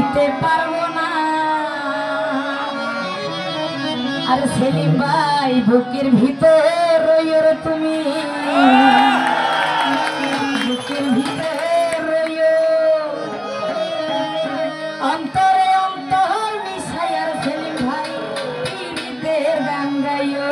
ভুলতে পারবো না। আর সেলিম ভাই বুকের ভিতর রইও রে তুমি, বুকের ভিতর রইও, অন্তরে অন্তর মিশাই। আর সেলিম ভাই পীড়িতের গান গাইও।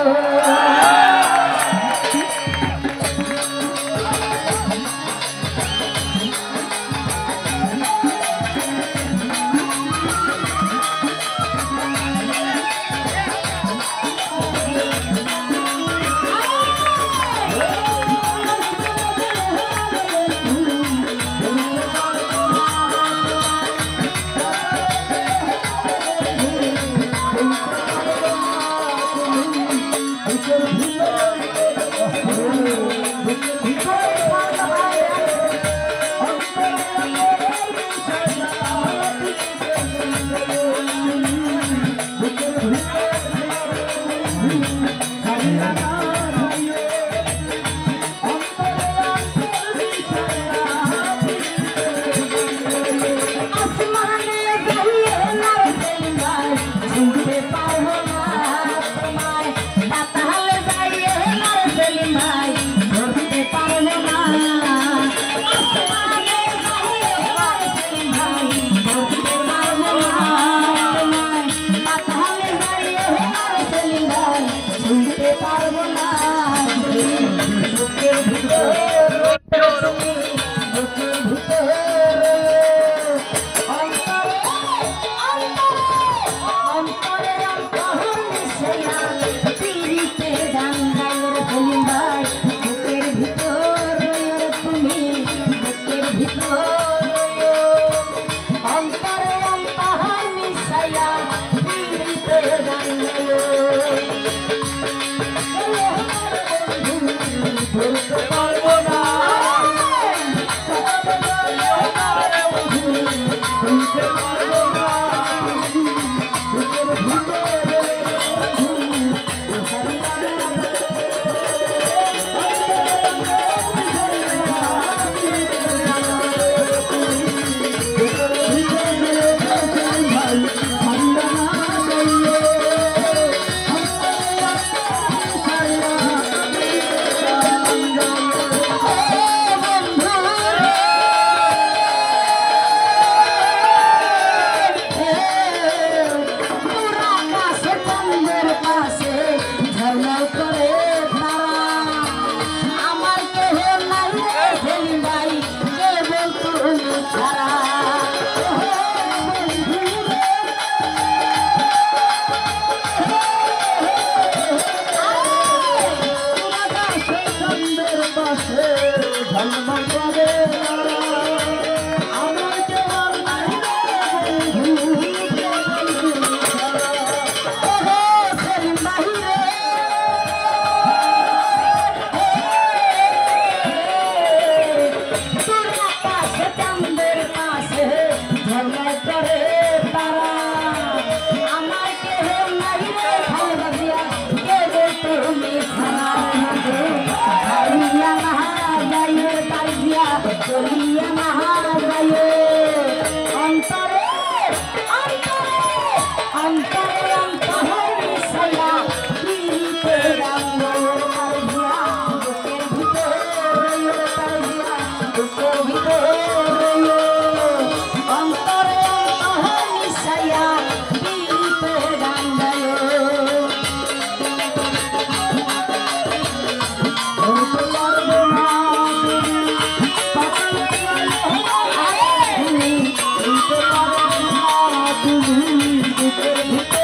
তুমি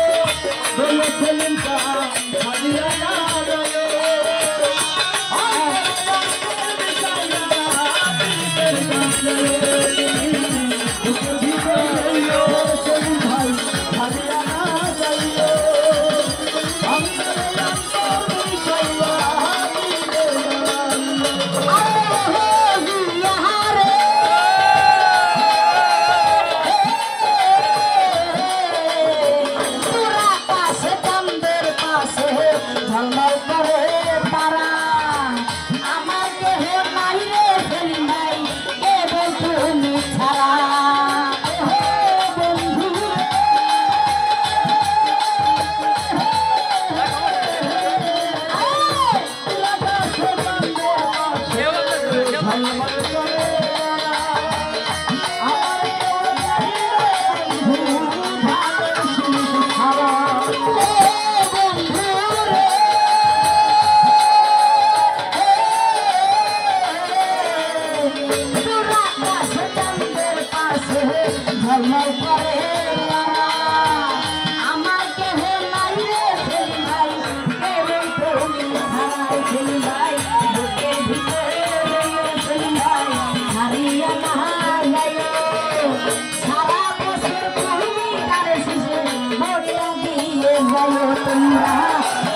যাইও তোমরা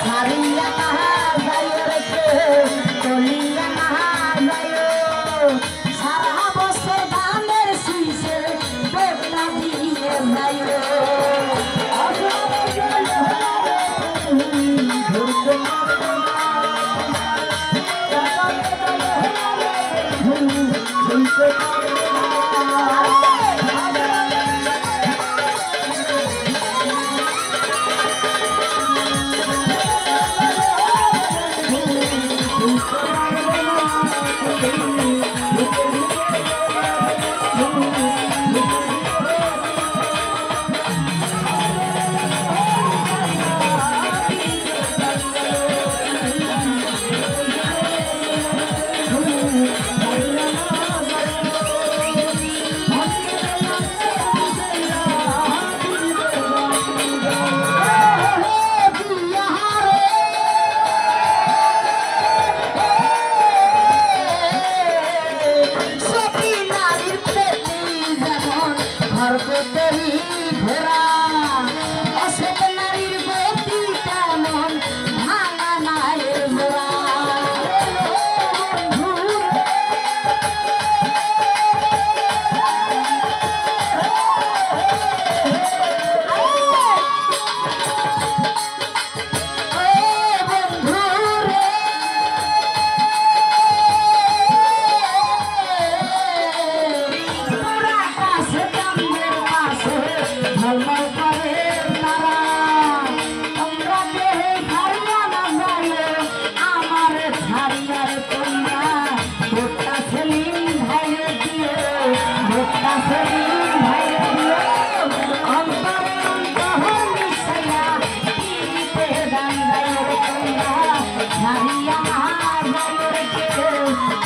ছাড়িয়া না যাইও রে চলিয়া না যাইও সারা বছর ধানের শীষে ভোটটা দিয়ে যাইও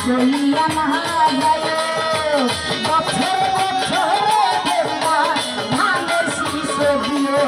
চলিয়া না যাইও বছর বছর ধানের শীষে দিও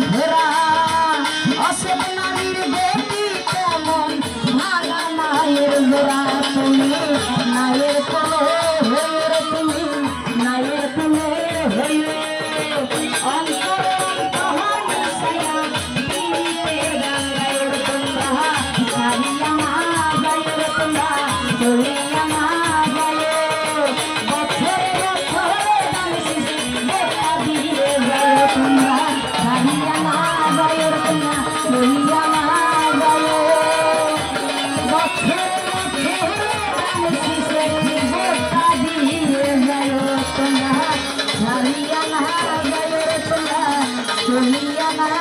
ঘেরা অসব নারীর বেটি কেমন ভাঙা মায়ের জোড়া তুমি মায়ের কোলে হয়ে তুমি মায়ের কোলে হয়ে অন্তর অন্তর মিশাইয়া পিড়িতের গাঙ্গায়ের তোমরা ছাড়িয়া না যাইও তোমরা চলিয়া না যাইও বছর বছর ধান শীষে ভোটটা দিয়ে যাইও তোমরা ছাড়িয়া না যাইও তোমরা চলিয়া না যাইও বছর বছর ধান শীষে ভোটটা দিয়ে যাইও তোমরা ছাড়িয়া না যাইও তোমরা চলিয়া না